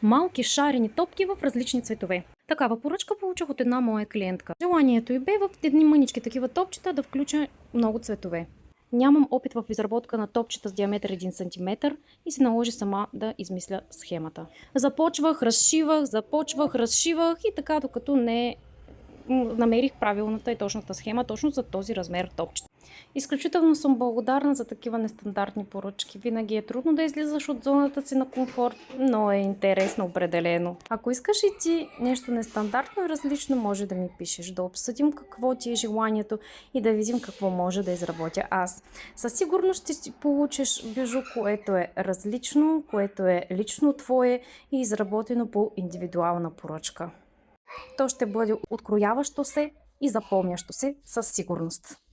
малки шарени топки в различни цветове. Такава поръчка получих от една моя клиентка. Желанието й бе в едни мънички такива топчета да включа много цветове. Нямам опит в изработка на топчета с диаметър 1 см и се наложи сама да измисля схемата. Започвах, разшивах и така докато не намерих правилната и точната схема точно за този размер топчета. Изключително съм благодарна за такива нестандартни поръчки. Винаги е трудно да излизаш от зоната си на комфорт, но е интересно определено. Ако искаш и ти нещо нестандартно и различно, може да ми пишеш, да обсъдим какво ти е желанието и да видим какво може да изработя аз. Със сигурност ще си получиш бюджо, което е различно, което е лично твое и изработено по индивидуална поръчка. То ще бъде открояващо се и запомнящо се със сигурност.